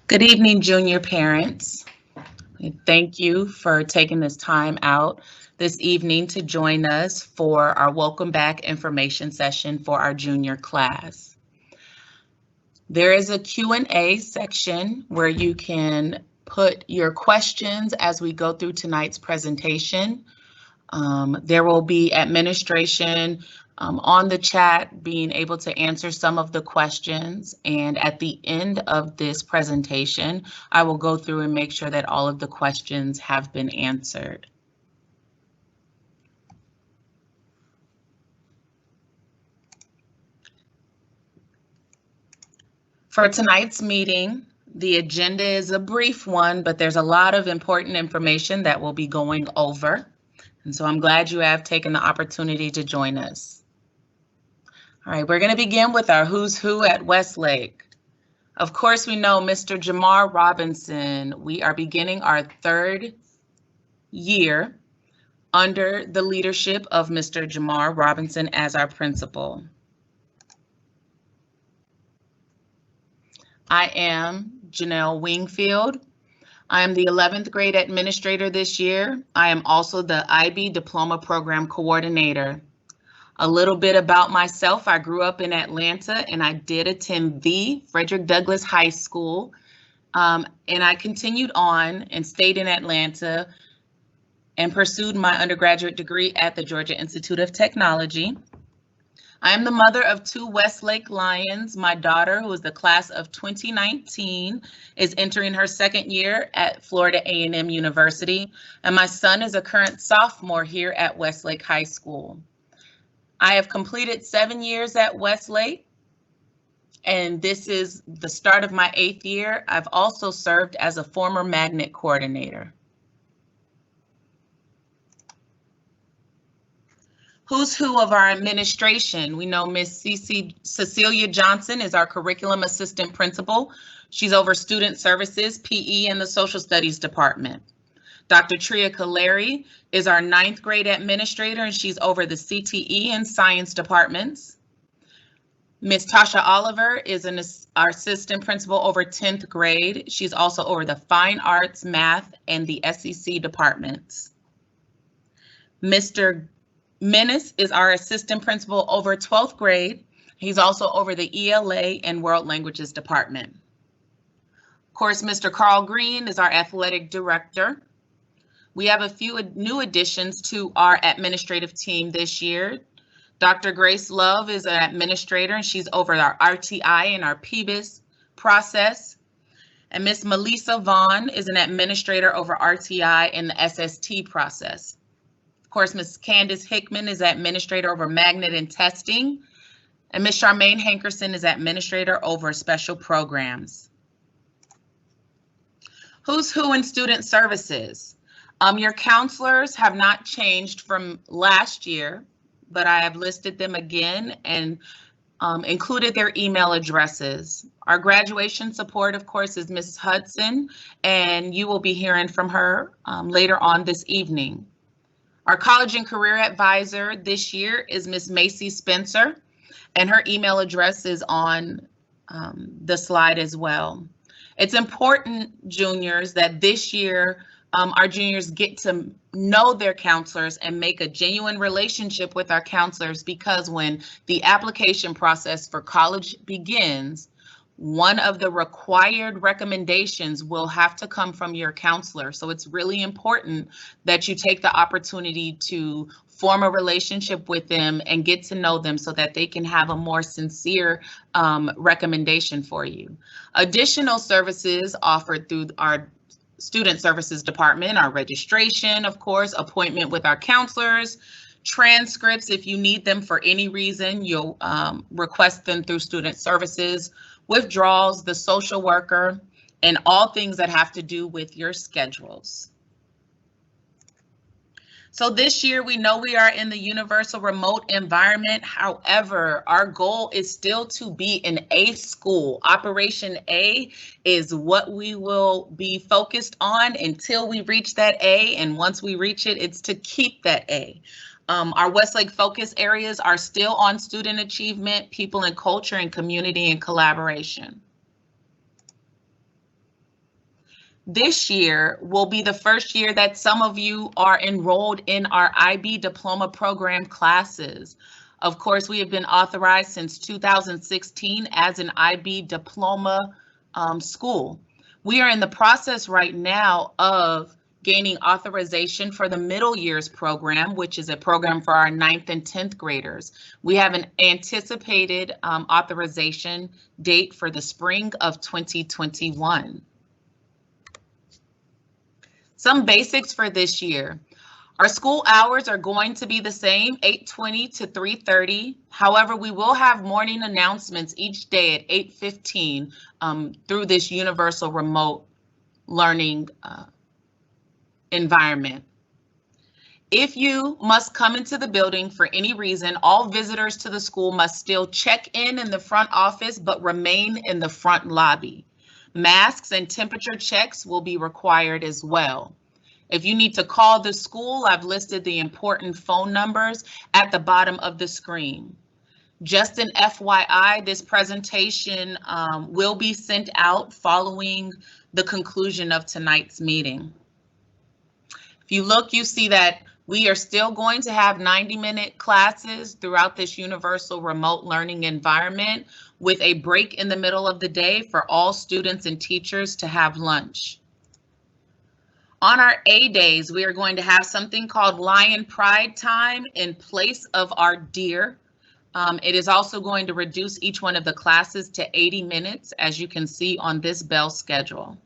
Good evening, junior parents. Thank you for taking this time out this evening to join us for our welcome back information session for our junior class. There is a Q&A section where you can put your questions as we go through tonight's presentation. There will be administration on the chat being able to answer some of the questions. And at the end of this presentation, I will go through and make sure that all of the questions have been answered. For tonight's meeting, the agenda is a brief one, but there's a lot of important information that we'll be going over. And so I'm glad you have taken the opportunity to join us. All right, we're going to begin with our who's who at Westlake. Of course, we know Mr. Jamar Robinson. We are beginning our third year under the leadership of Mr. Jamar Robinson as our principal. I am Janelle Wingfield. I am the 11th grade administrator this year. I am also the IB Diploma Program coordinator. A little bit about myself. I grew up in Atlanta and I did attend the Frederick Douglass High School. And I continued on and stayed in Atlanta and pursued my undergraduate degree at the Georgia Institute of Technology. I am the mother of two Westlake Lions. My daughter, who is the class of 2019, is entering her second year at Florida A&M University. And my son is a current sophomore here at Westlake High School. I have completed 7 years at Westlake, and this is the start of my 8th year. I've also served as a former magnet coordinator. Who's who of our administration? We know Miss Cecilia Johnson is our curriculum assistant principal. She's over student services, PE, and the social studies department. Dr. Tria Kaleri is our 9th grade administrator, and she's over the CTE and science departments. Miss Tasha Oliver is our assistant principal over 10th grade. She's also over the fine arts, math, and the SEC departments. Mr. Menace is our assistant principal over 12th grade. He's also over the ELA and world languages department. Of course, Mr. Carl Green is our athletic director. We have a few new additions to our administrative team this year. Dr. Grace Love is an administrator, and she's over our RTI and our PBIS process. And Miss Melissa Vaughn is an administrator over RTI and the SST process. Of course, Miss Candace Hickman is administrator over magnet and testing. And Miss Charmaine Hankerson is administrator over special programs. Who's who in student services? Your counselors have not changed from last year, but I have listed them again and included their email addresses. Our graduation support, of course, is Mrs. Hudson, and you will be hearing from her later on this evening. Our college and career advisor this year is Miss Macy Spencer, and her email address is on the slide as well. It's important, juniors, that this year our juniors get to know their counselors and make a genuine relationship with our counselors, because when the application process for college begins, one of the required recommendations will have to come from your counselor. So it's really important that you take the opportunity to form a relationship with them and get to know them so that they can have a more sincere recommendation for you. Additional services offered through our student services department, our registration, of course, appointment with our counselors, transcripts. If you need them for any reason, you'll request them through student services, withdrawals, the social worker, and all things that have to do with your schedules. So this year, we know we are in the universal remote environment. However, our goal is still to be in a school. Operation A is what we will be focused on until we reach that A. And once we reach it, it's to keep that A. Our Westlake focus areas are still on student achievement, people and culture, and community and collaboration. this year will be the first year that some of you are enrolled in our IB Diploma Program classes. Of course, we have been authorized since 2016 as an IB Diploma school. We are in the process right now of gaining authorization for the middle years program, which is a program for our 9th and 10th graders. We have an anticipated authorization date for the spring of 2021. Some basics for this year. Our school hours are going to be the same, 8:20 to 3:30. However, we will have morning announcements each day at 8:15 through this universal remote learning environment. If you must come into the building for any reason, all visitors to the school must still check in the front office, but remain in the front lobby. Masks and temperature checks will be required as well. If you need to call the school, I've listed the important phone numbers at the bottom of the screen. Just an FYI, this presentation will be sent out following the conclusion of tonight's meeting. If you look, you see that we are still going to have 90-minute classes throughout this universal remote learning environment with a break in the middle of the day for all students and teachers to have lunch. On our A days, we are going to have something called Lion Pride Time in place of our Deer. It is also going to reduce each one of the classes to 80 minutes, as you can see on this bell schedule.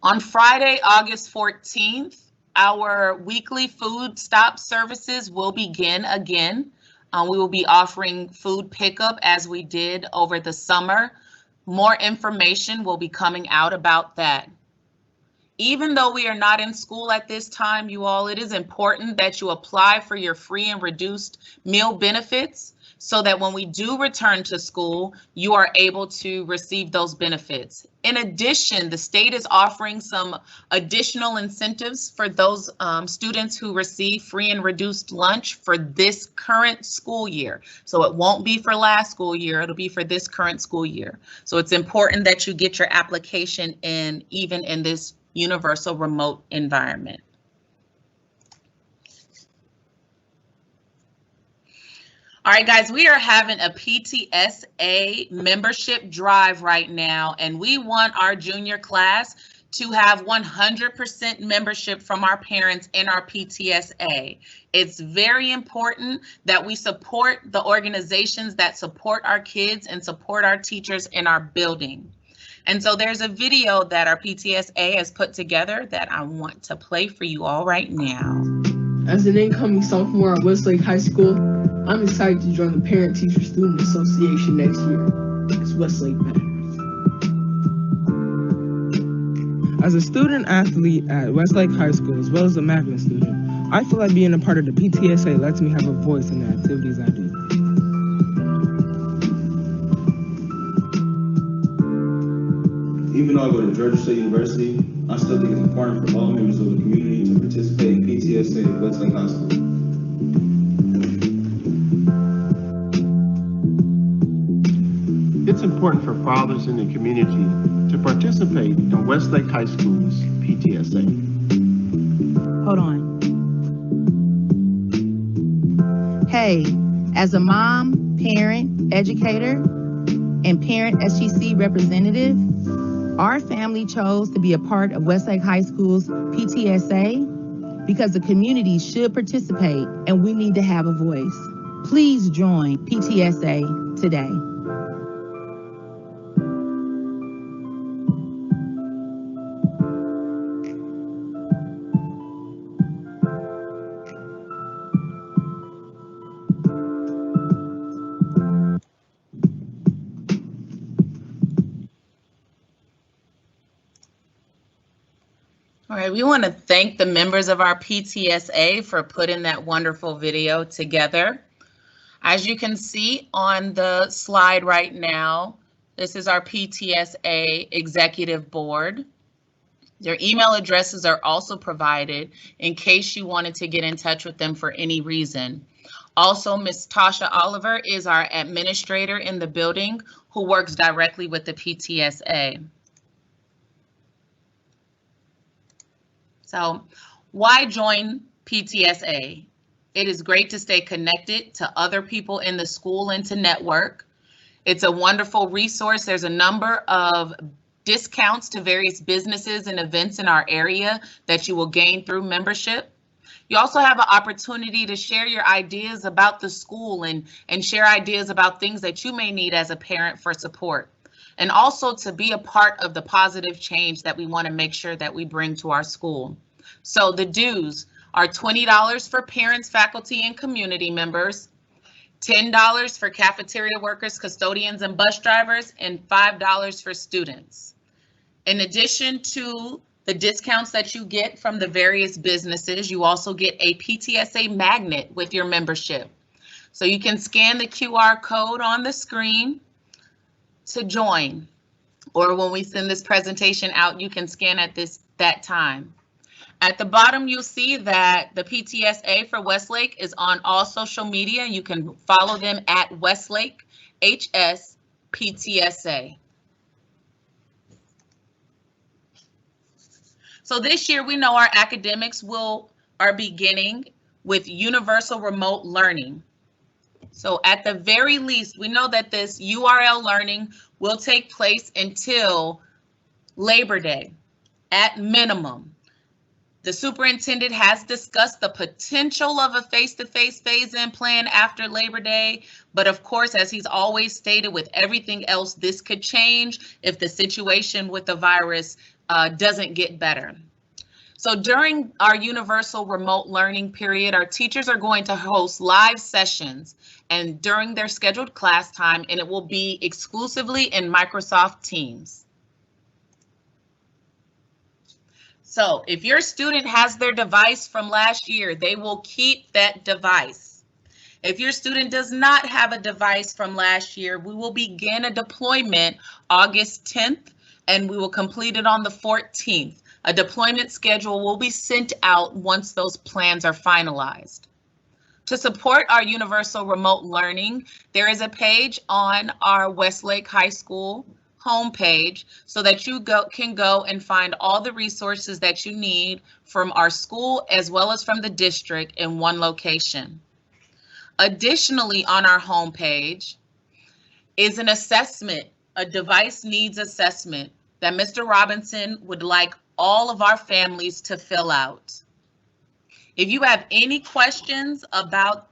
On Friday, August 14th, our weekly food stop services will begin again. We will be offering food pickup as we did over the summer. More information will be coming out about that. Even though we are not in school at this time, you all, it is important that you apply for your free and reduced meal benefits so that when we do return to school, you are able to receive those benefits. In addition, the state is offering some additional incentives for those students who receive free and reduced lunch for this current school year. So it won't be for last school year, it'll be for this current school year. So it's important that you get your application in even in this universal remote environment. All right, guys, we are having a PTSA membership drive right now, and we want our junior class to have 100% membership from our parents in our PTSA. It's very important that we support the organizations that support our kids and support our teachers in our building. And so there's a video that our PTSA has put together that I want to play for you all right now. As an incoming sophomore at Westlake High School, I'm excited to join the Parent Teacher Student Association next year, because Westlake matters. As a student athlete at Westlake High School, as well as a magnet student, I feel like being a part of the PTSA lets me have a voice in the activities I do. Even though I go to Georgia State University, I still think it's important for all members of the community to participate in PTSA at Westlake High School. It's important for fathers in the community to participate in Westlake High School's PTSA. Hold on. Hey, as a mom, parent, educator, and parent SGC representative, our family chose to be a part of Westlake High School's PTSA because the community should participate and we need to have a voice. Please join PTSA today. All right, we want to thank the members of our PTSA for putting that wonderful video together. As you can see on the slide right now, this is our PTSA Executive Board. Their email addresses are also provided in case you wanted to get in touch with them for any reason. Also, Ms. Tasha Oliver is our administrator in the building who works directly with the PTSA. So, why join PTSA? It is great to stay connected to other people in the school and to network. It's a wonderful resource. There's a number of discounts to various businesses and events in our area that you will gain through membership. You also have an opportunity to share your ideas about the school and share ideas about things that you may need as a parent for support. And also to be a part of the positive change that we want to make sure that we bring to our school. So the dues are $20 for parents, faculty, and community members, $10 for cafeteria workers, custodians, and bus drivers, and $5 for students. In addition to the discounts that you get from the various businesses, you also get a PTSA magnet with your membership. So you can scan the QR code on the screen to join, or when we send this presentation out, you can scan at that time. At the bottom, you'll see that the PTSA for Westlake is on all social media. You can follow them at Westlake HS PTSA. So this year, we know our academics are beginning with universal remote learning. So at the very least, we know that this URL learning will take place until Labor Day at minimum. The superintendent has discussed the potential of a face-to-face phase-in plan after Labor Day, but of course, as he's always stated, with everything else, this could change if the situation with the virus doesn't get better. So during our universal remote learning period, our teachers are going to host live sessions and during their scheduled class time, and it will be exclusively in Microsoft Teams. So if your student has their device from last year, they will keep that device. If your student does not have a device from last year, we will begin a deployment August 10th, and we will complete it on the 14th. A deployment schedule will be sent out once those plans are finalized. To support our universal remote learning, there is a page on our Westlake High School homepage so that you can go and find all the resources that you need from our school as well as from the district in one location. Additionally, on our homepage is an assessment, a device needs assessment that Mr. Robinson would like all of our families to fill out. If you have any questions about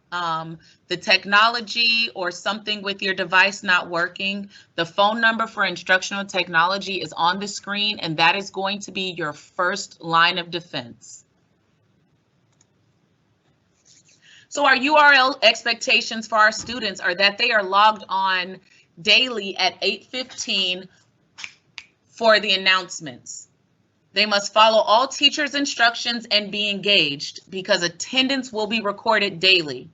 the technology or something with your device not working, the phone number for instructional technology is on the screen, and that is going to be your first line of defense. So our URL expectations for our students are that they are logged on daily at 8:15 for the announcements. They must follow all teachers' instructions and be engaged because attendance will be recorded daily.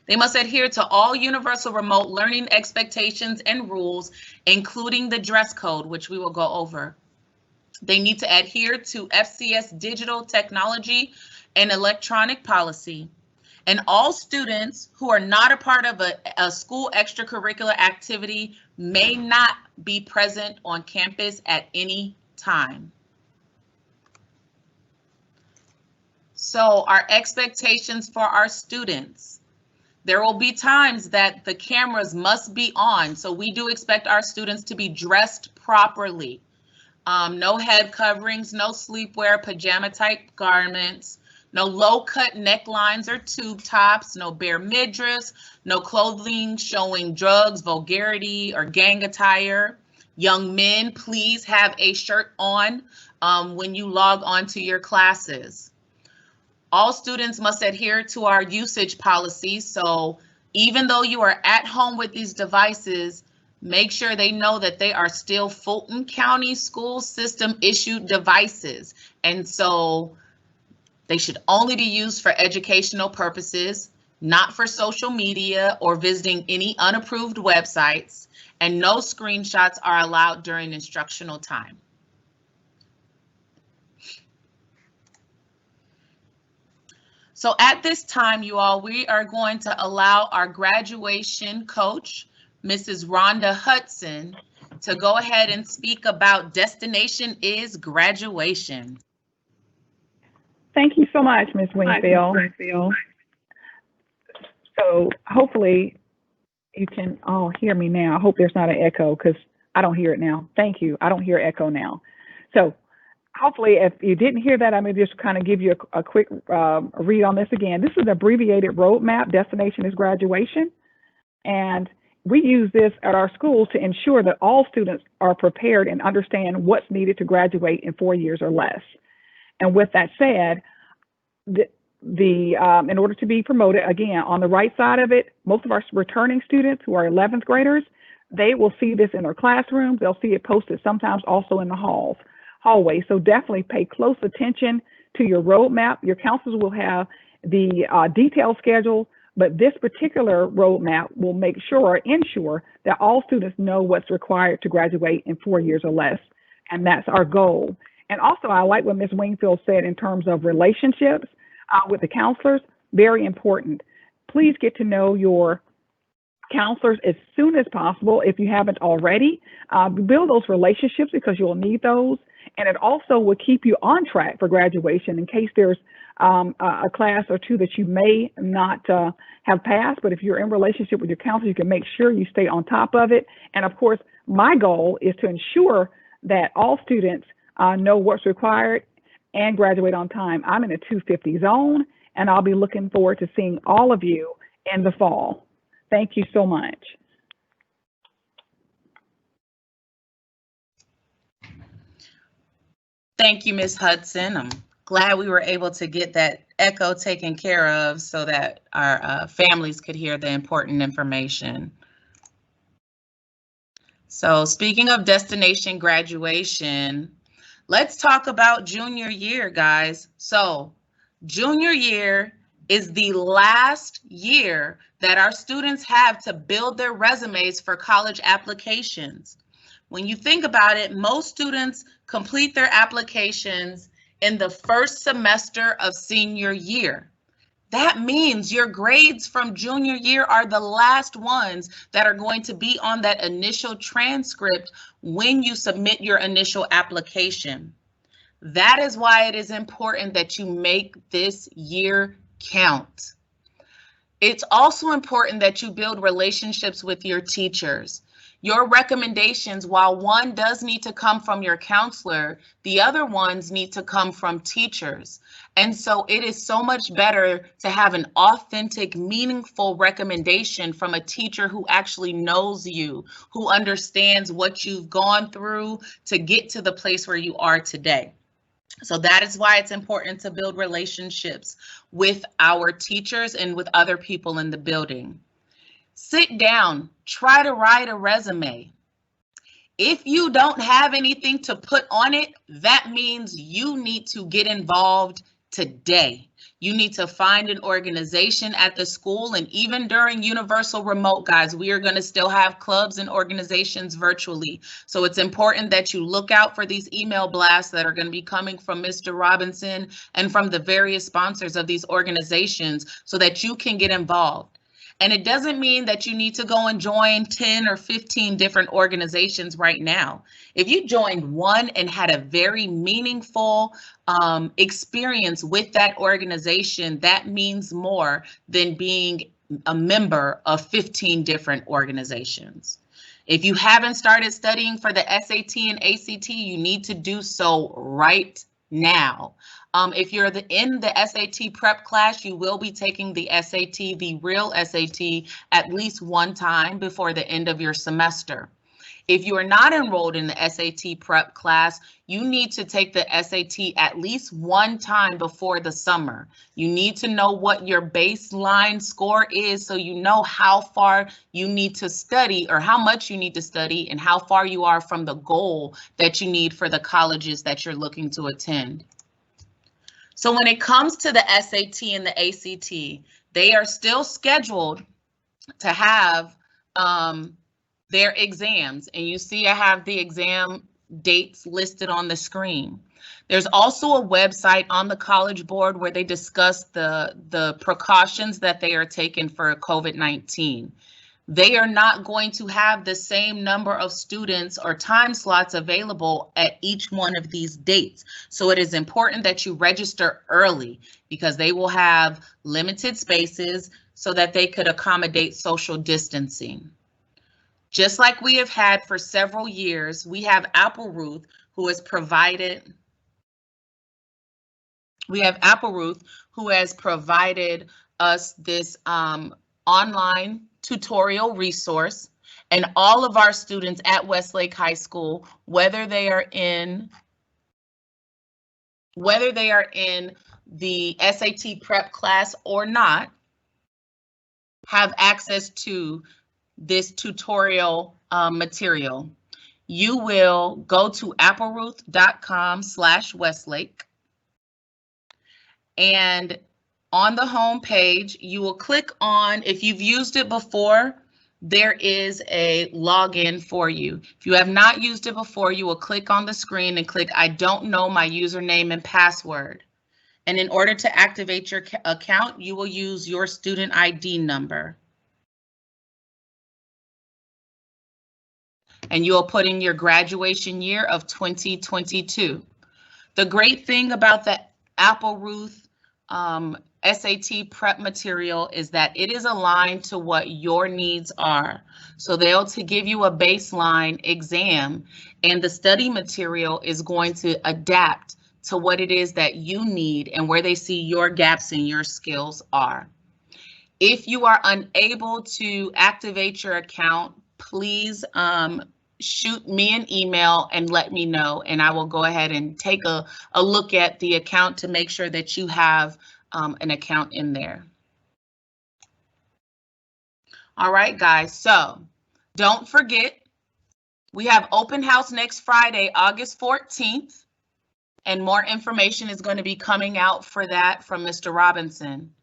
They must adhere to all universal remote learning expectations and rules, including the dress code, which we will go over. They need to adhere to FCS digital technology and electronic policy. And all students who are not a part of a school extracurricular activity may not be present on campus at any time. So our expectations for our students. There will be times that the cameras must be on, so we do expect our students to be dressed properly. No head coverings, no sleepwear, pajama type garments, no low cut necklines or tube tops, no bare midriffs, no clothing showing drugs, vulgarity, or gang attire. Young men, please have a shirt on when you log on to your classes. All students must adhere to our usage policy. So even though you are at home with these devices, make sure they know that they are still Fulton County School System issued devices. And so they should only be used for educational purposes, not for social media or visiting any unapproved websites, and no screenshots are allowed during instructional time. So at this time, you all, we are going to allow our graduation coach, Mrs. Rhonda Hudson, to go ahead and speak about Destination is Graduation. Thank you so much, Ms. Wingfield. So hopefully you can all hear me now. I hope there's not an echo because I don't hear it now. Thank you. I don't hear echo now. So hopefully if you didn't hear that, I'm going to just kind of give you a quick read on this again. This is an abbreviated roadmap. Destination is Graduation. And we use this at our schools to ensure that all students are prepared and understand what's needed to graduate in 4 years or less. And with that said, in order to be promoted, again, on the right side of it, most of our returning students who are 11th graders, they will see this in their classrooms. They'll see it posted sometimes also in the hallway. So definitely pay close attention to your roadmap. Your counselors will have the detailed schedule, but this particular roadmap will ensure that all students know what's required to graduate in 4 years or less. And that's our goal. And also, I like what Ms. Wingfield said in terms of relationships with the counselors, very important. Please get to know your counselors as soon as possible if you haven't already. Build those relationships because you'll need those. And it also will keep you on track for graduation in case there's a class or two that you may not have passed. But if you're in relationship with your counselor, you can make sure you stay on top of it. And of course, my goal is to ensure that all students know what's required and graduate on time. I'm in a 250 zone, and I'll be looking forward to seeing all of you in the fall. Thank you so much. Thank you, Ms. Hudson. I'm glad we were able to get that echo taken care of so that our families could hear the important information. So speaking of destination graduation, let's talk about junior year, guys. So junior year is the last year that our students have to build their resumes for college applications. When you think about it, most students complete their applications in the first semester of senior year. That means your grades from junior year are the last ones that are going to be on that initial transcript when you submit your initial application. That is why it is important that you make this year count. It's also important that you build relationships with your teachers. Your recommendations, while one does need to come from your counselor, the other ones need to come from teachers. And so it is so much better to have an authentic, meaningful recommendation from a teacher who actually knows you, who understands what you've gone through to get to the place where you are today. So that is why it's important to build relationships with our teachers and with other people in the building. Sit down, try to write a resume. If you don't have anything to put on it, that means you need to get involved today. You need to find an organization at the school, and even during universal remote, guys, we are going to still have clubs and organizations virtually. So it's important that you look out for these email blasts that are going to be coming from Mr. Robinson and from the various sponsors of these organizations so that you can get involved. And it doesn't mean that you need to go and join 10 or 15 different organizations right now. If you joined one and had a very meaningful experience with that organization, that means more than being a member of 15 different organizations. If you haven't started studying for the SAT and ACT, you need to do so right now. If you're in the SAT prep class, you will be taking the SAT, the real SAT, at least one time before the end of your semester. If you are not enrolled in the SAT prep class, you need to take the SAT at least one time before the summer. You need to know what your baseline score is so you know how far you need to study or how much you need to study and how far you are from the goal that you need for the colleges that you're looking to attend. So when it comes to the SAT and the ACT, they are still scheduled to have their exams. And you see I have the exam dates listed on the screen. There's also a website on the College Board where they discuss the precautions that they are taking for COVID-19. They are not going to have the same number of students or time slots available at each one of these dates. So it is important that you register early because they will have limited spaces so that they could accommodate social distancing. Just like we have had for several years, we have Apple Ruth who has provided us this online tutorial resource, and all of our students at Westlake High School, whether they are in the SAT prep class or not, have access to this tutorial material. You will go to appleruth.com/Westlake, and on the home page, you will click on, if you've used it before, there is a login for you. If you have not used it before, you will click on the screen and click, I don't know my username and password. And in order to activate your account, you will use your student ID number. And you will put in your graduation year of 2022. The great thing about the Apple Ruth SAT prep material is that it is aligned to what your needs are. So they'll give you a baseline exam, and the study material is going to adapt to what it is that you need and where they see your gaps and your skills are. If you are unable to activate your account, please shoot me an email and let me know, and I will go ahead and take a look at the account to make sure that you have an account in there. All right, guys, so don't forget, we have open house next Friday, August 14th, and more information is going to be coming out for that from Mr. Robinson.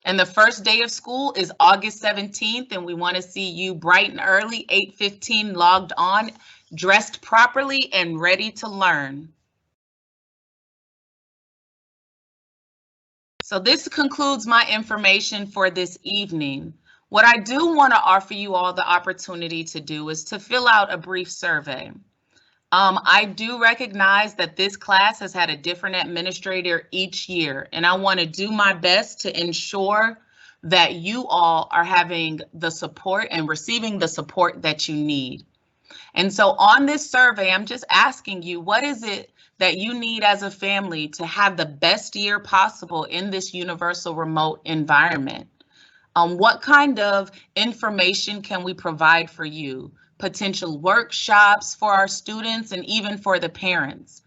And the first day of school is August 17th, and we want to see you bright and early, 8:15, logged on, dressed properly, and ready to learn. So this concludes my information for this evening. What I do want to offer you all the opportunity to do is to fill out a brief survey. I do recognize that this class has had a different administrator each year, and I want to do my best to ensure that you all are having the support and receiving the support that you need. And so on this survey, I'm just asking you, what is it that you need as a family to have the best year possible in this universal remote environment? What kind of information can we provide for you? Potential workshops for our students and even for the parents.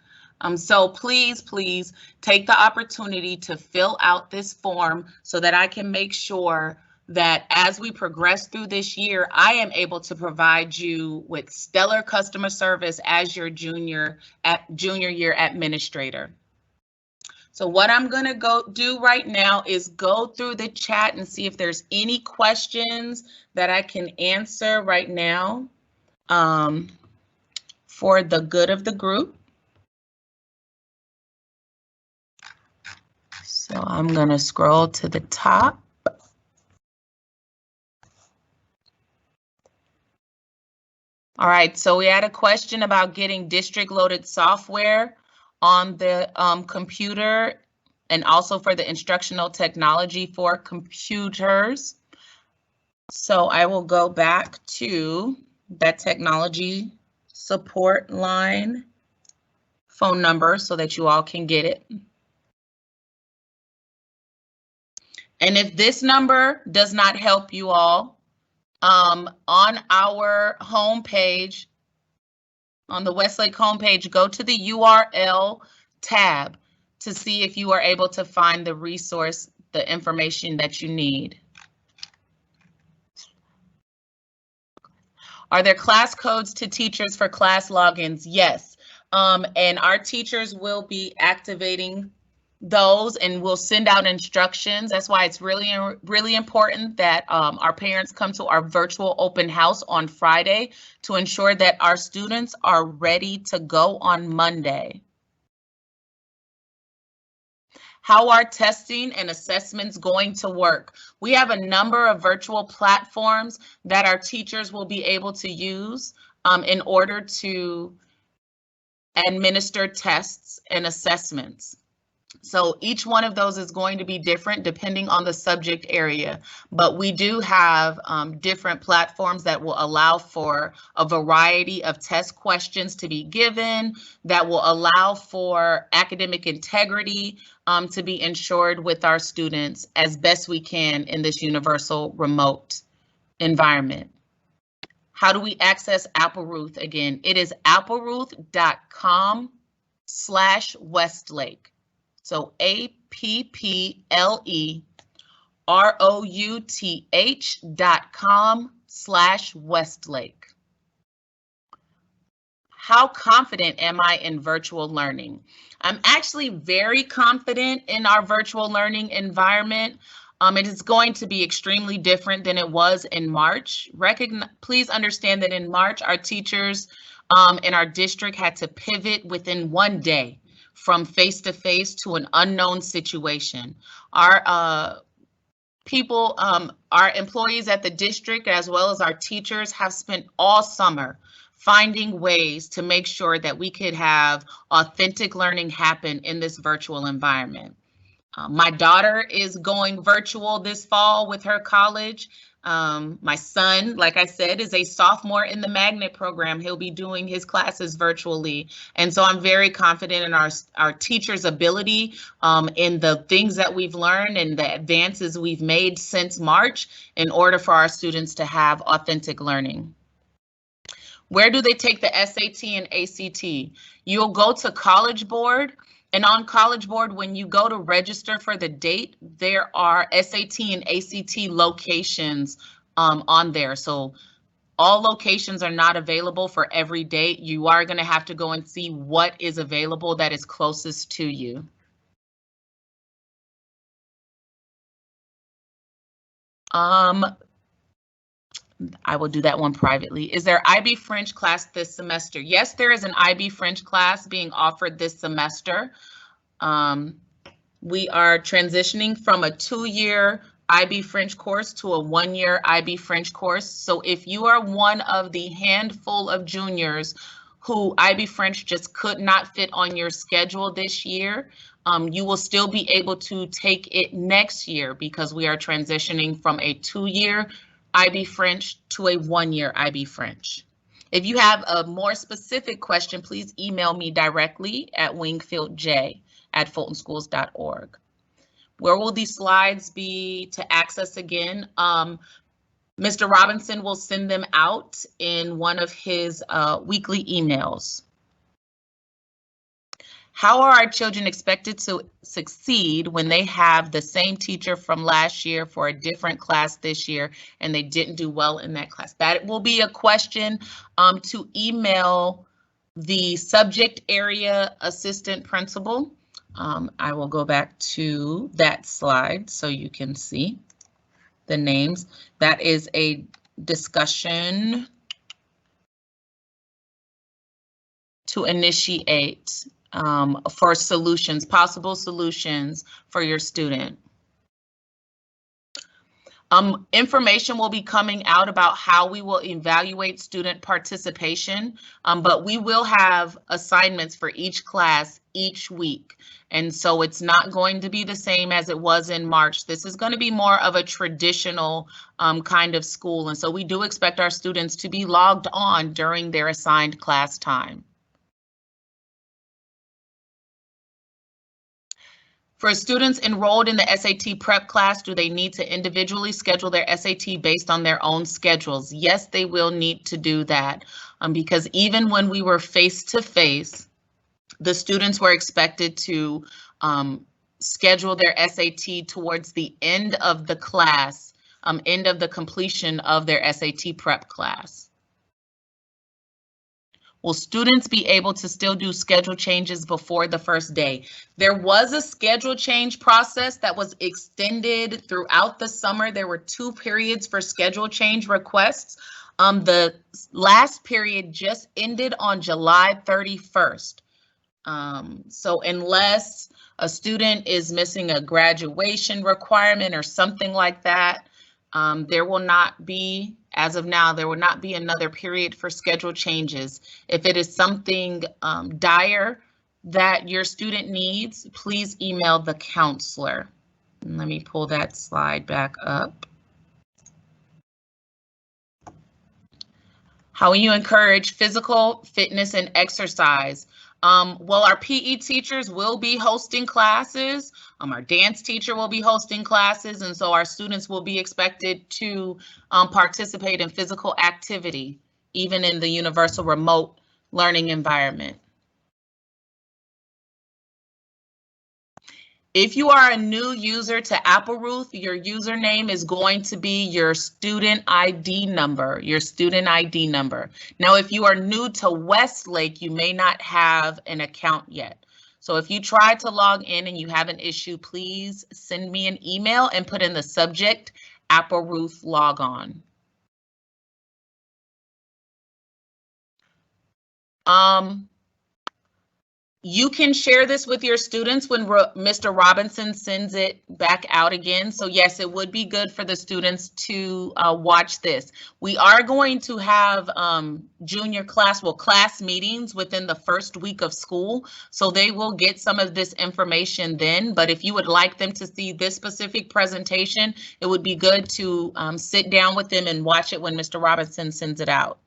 So please take the opportunity to fill out this form so that I can make sure that as we progress through this year, I am able to provide you with stellar customer service as your junior year administrator. So what I'm going to go do right now is go through the chat and see if there's any questions that I can answer right now for the good of the group. So I'm going to scroll to the top. All right, so we had a question about getting district loaded software on the computer and also for the instructional technology for computers. So I will go back to that technology support line phone number so that you all can get it. And if this number does not help you all, on our homepage, on the Westlake homepage, go to the URL tab to see if you are able to find the resource, the information that you need. Are there class codes to teachers for class logins? Yes, and our teachers will be activating those and we'll send out instructions. That's why it's really important that our parents come to our virtual open house on Friday to ensure that our students are ready to go on Monday. How are testing and assessments going to work? We have a number of virtual platforms that our teachers will be able to use in order to administer tests and assessments. So each one of those is going to be different depending on the subject area, but we do have different platforms that will allow for a variety of test questions to be given, that will allow for academic integrity to be ensured with our students as best we can in this universal remote environment. How do we access Appleruth? Again, it is appleruth.com/Westlake. So appleruth.com/Westlake. How confident am I in virtual learning? I'm actually very confident in our virtual learning environment. It is going to be extremely different than it was in March. Please understand that in March, our teachers in our district had to pivot within one day from face-to-face to an unknown situation. Our our employees at the district, as well as our teachers, have spent all summer finding ways to make sure that we could have authentic learning happen in this virtual environment. My daughter is going virtual this fall with her college. My son, like I said, is a sophomore in the magnet program. He'll be doing his classes virtually. And so I'm very confident in our teachers' ability in the things that we've learned and the advances we've made since March in order for our students to have authentic learning. Where do they take the SAT and ACT? You'll go to College Board. And on College Board, when you go to register for the date, there are SAT and ACT locations on there. So all locations are not available for every date. You are going to have to go and see what is available that is closest to you. I will do that one privately. Is there IB French class this semester? Yes, there is an IB French class being offered this semester. We are transitioning from a 2-year IB French course to a 1-year IB French course. So if you are one of the handful of juniors who IB French just could not fit on your schedule this year, you will still be able to take it next year because we are transitioning from a 2-year IB French to a 1-year IB French. If you have a more specific question, please email me directly at wingfieldj@fultonschools.org. Where will these slides be to access again? Mr. Robinson will send them out in one of his weekly emails. How are our children expected to succeed when they have the same teacher from last year for a different class this year and they didn't do well in that class? That will be a question to email the subject area assistant principal. I will go back to that slide so you can see the names. That is a discussion to initiate for solutions, possible solutions for your student. Information will be coming out about how we will evaluate student participation, but we will have assignments for each class each week. And so it's not going to be the same as it was in March. This is going to be more of a traditional kind of school. And so we do expect our students to be logged on during their assigned class time. For students enrolled in the SAT prep class, do they need to individually schedule their SAT based on their own schedules? Yes, they will need to do that because even when we were face-to-face, the students were expected to schedule their SAT towards the end of the class, end of the completion of their SAT prep class. Will students be able to still do schedule changes before the first day? There was a schedule change process that was extended throughout the summer. There were 2 periods for schedule change requests. The last period just ended on July 31st. So unless a student is missing a graduation requirement or something like that, there will not be, as of now, there will not be another period for schedule changes. If it is something dire that your student needs, please email the counselor. And let me pull that slide back up. How will you encourage physical fitness and exercise? Well, our PE teachers will be hosting classes. Our dance teacher will be hosting classes, and so our students will be expected to participate in physical activity, even in the universal remote learning environment. If you are a new user to Appleruth, your username is going to be your student ID number, Now, if you are new to Westlake, you may not have an account yet. So if you try to log in and you have an issue, please send me an email and put in the subject, Appleruth logon. You can share this with your students when Mr. Robinson sends it back out again. So yes, it would be good for the students to watch this. We are going to have junior class, class meetings within the first week of school. So they will get some of this information then. But if you would like them to see this specific presentation, it would be good to sit down with them and watch it when Mr. Robinson sends it out.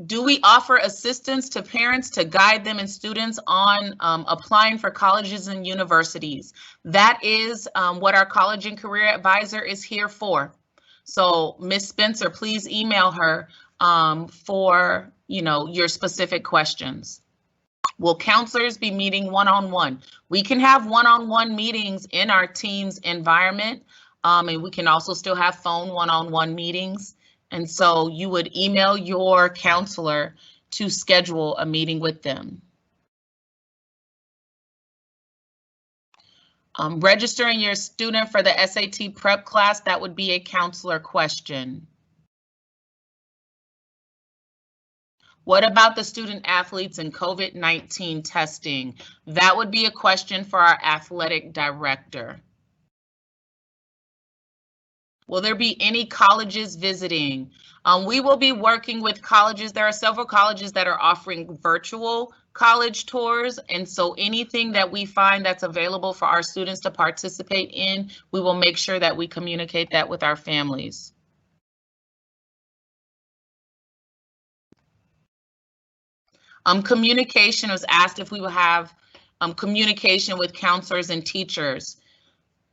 Do we offer assistance to parents to guide them and students on applying for colleges and universities? That is what our college and career advisor is here for. So Ms. Spencer, please email her for your specific questions. Will counselors be meeting one-on-one? We can have one-on-one meetings in our team's environment, and we can also still have phone one-on-one meetings. And so you would email your counselor to schedule a meeting with them. Registering your student for the SAT prep class, that would be a counselor question. What about the student athletes and COVID-19 testing? That would be a question for our athletic director. Will there be any colleges visiting? We will be working with colleges. There are several colleges that are offering virtual college tours. And so anything that we find that's available for our students to participate in, we will make sure that we communicate that with our families. Communication was asked if we will have communication with counselors and teachers.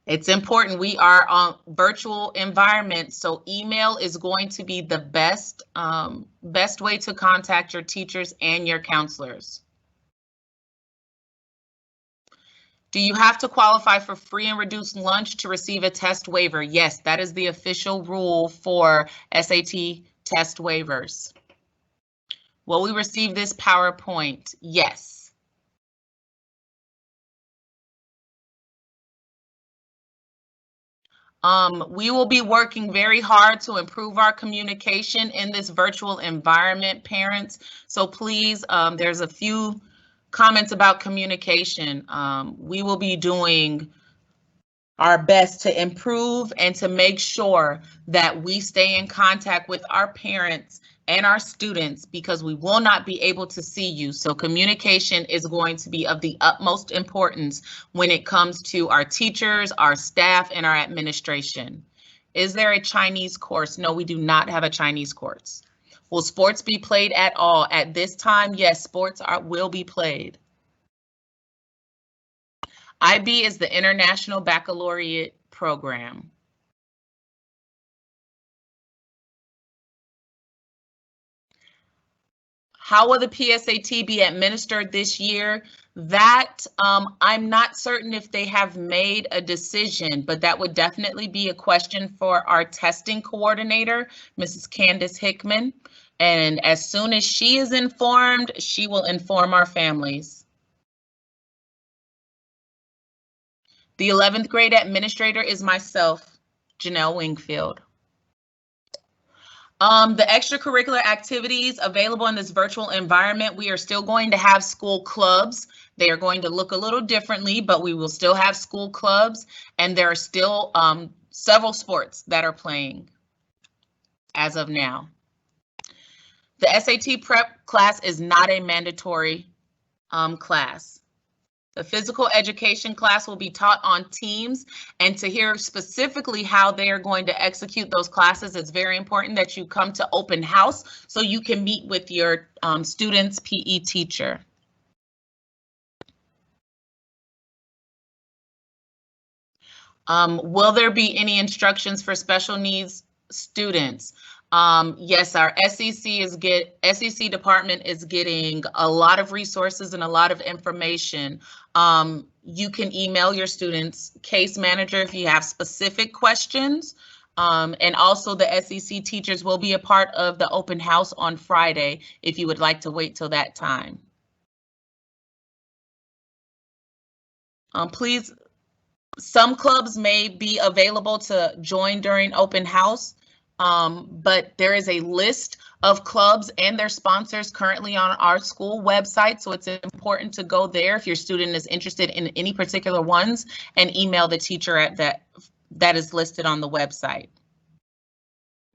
It's important. We are on virtual environment, so email is going to be the best way to contact your teachers and your counselors. Do you have to qualify for free and reduced lunch to receive a test waiver? Yes, that is the official rule for SAT test waivers. Will we receive this PowerPoint? Yes. We will be working very hard to improve our communication in this virtual environment, parents. So please, there's a few comments about communication. We will be doing our best to improve and to make sure that we stay in contact with our parents and our students, because we will not be able to see you. So communication is going to be of the utmost importance when it comes to our teachers, our staff, and our administration. Is there a Chinese course? No, we do not have a Chinese course. Will sports be played at all? At this time, yes, sports will be played. IB is the International Baccalaureate Program. How will the PSAT be administered this year? That I'm not certain if they have made a decision, but that would definitely be a question for our testing coordinator, Mrs. Candace Hickman. And as soon as she is informed, she will inform our families. The 11th grade administrator is myself, Janelle Wingfield. The extracurricular activities available in this virtual environment, we are still going to have school clubs. They are going to look a little differently, but we will still have school clubs, and there are still several sports that are playing as of now. The SAT prep class is not a mandatory class. The physical education class will be taught on Teams, and to hear specifically how they are going to execute those classes, it's very important that you come to open house so you can meet with your student's PE teacher. Will there be any instructions for special needs students? Yes, our SEC department is getting a lot of resources and a lot of information. You can email your student's case manager if you have specific questions. And also the SEC teachers will be a part of the open house on Friday if you would like to wait till that time. Please, some clubs may be available to join during open house. But there is a list of clubs and their sponsors currently on our school website, so it's important to go there if your student is interested in any particular ones and email the teacher at that is listed on the website.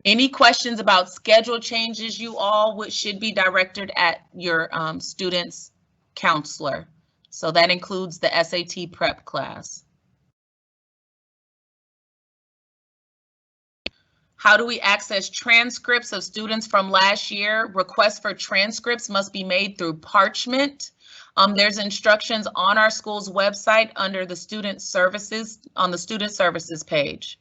Any questions about schedule changes, you all should be directed at your student's counselor. So that includes the SAT prep class. How do we access transcripts of students from last year? Requests for transcripts must be made through Parchment. There's instructions on our school's website under the student services, on the student services page.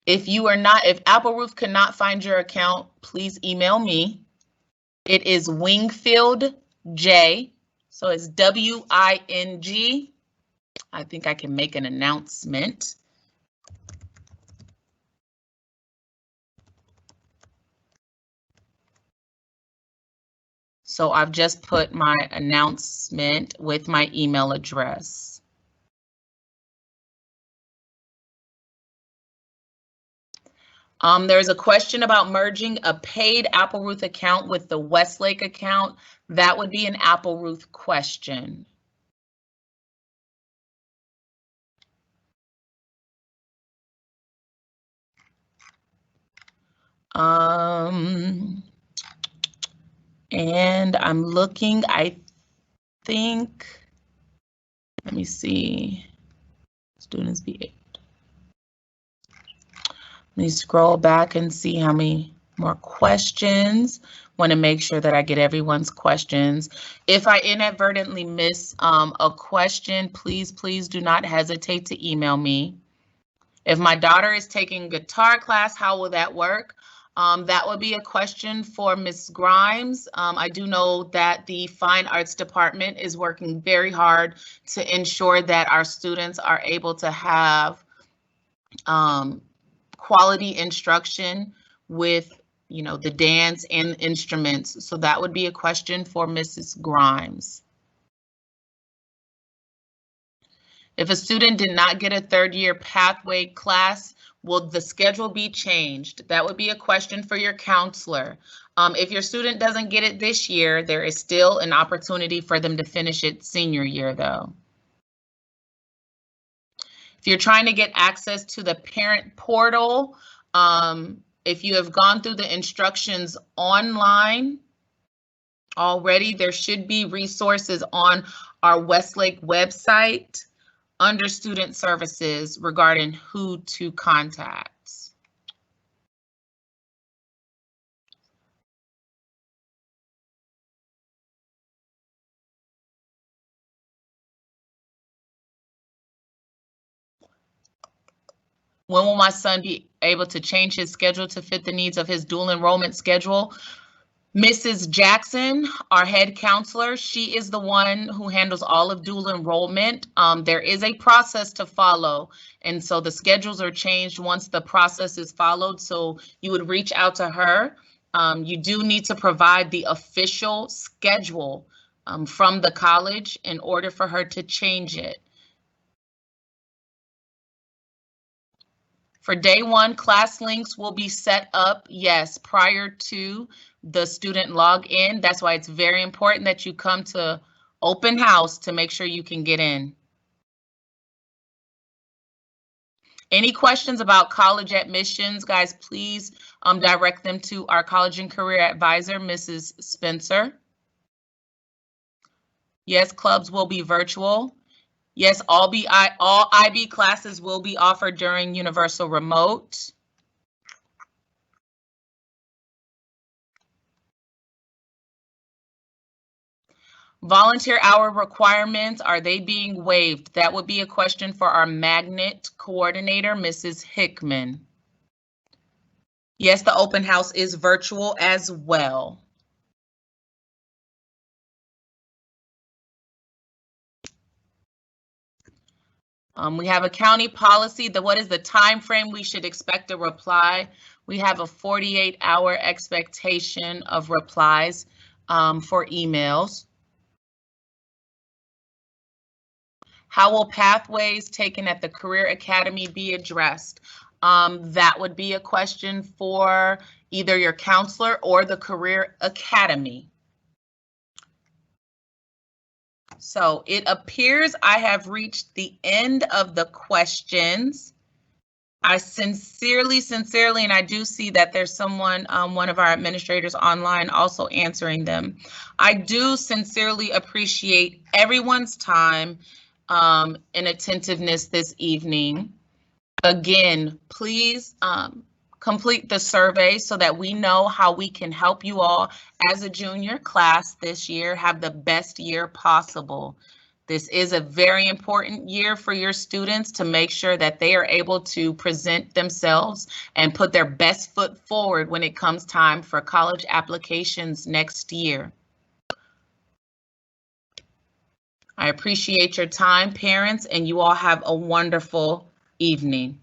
If Appleroot cannot find your account, please email me. It is Wingfield J, so it's W-I-N-G. I think I can make an announcement. So I've just put my announcement with my email address. There's a question about merging a paid Appleroot account with the Westlake account. That would be an Appleroot question. And I'm looking, I think, let me see, students be. Let me scroll back and see how many more questions. Want to make sure that I get everyone's questions. If I inadvertently miss a question, please do not hesitate to email me. If my daughter is taking guitar class, how will that work? That would be a question for Ms. Grimes. I do know that the Fine Arts Department is working very hard to ensure that our students are able to have quality instruction with, the dance and instruments. So that would be a question for Mrs. Grimes. If a student did not get a third-year pathway class, will the schedule be changed? That would be a question for your counselor. If your student doesn't get it this year, there is still an opportunity for them to finish it senior year, though. If you're trying to get access to the parent portal, if you have gone through the instructions online already, there should be resources on our Westlake website under student services regarding who to contact. When will my son be able to change his schedule to fit the needs of his dual enrollment schedule? Mrs. Jackson, our head counselor, she is the one who handles all of dual enrollment. There is a process to follow, and so the schedules are changed once the process is followed. So you would reach out to her. You do need to provide the official schedule from the college in order for her to change it. For day one, class links will be set up, yes, prior to the student login. That's why it's very important that you come to open house to make sure you can get in. Any questions about college admissions, guys, please direct them to our college and career advisor, Mrs. Spencer. Yes, clubs will be virtual. Yes, all IB classes will be offered during Universal Remote. Volunteer hour requirements, are they being waived? That would be a question for our magnet coordinator, Mrs. Hickman. Yes, the open house is virtual as well. We have a county policy. What is the time frame we should expect a reply? We have a 48-hour expectation of replies for emails. How will pathways taken at the Career Academy be addressed? That would be a question for either your counselor or the Career Academy. So it appears I have reached the end of the questions. I sincerely, and I do see that there's someone, one of our administrators online also answering them. I do sincerely appreciate everyone's time and attentiveness this evening. Again, please complete the survey so that we know how we can help you all as a junior class this year have the best year possible. This is a very important year for your students to make sure that they are able to present themselves and put their best foot forward when it comes time for college applications next year. I appreciate your time, parents, and you all have a wonderful evening.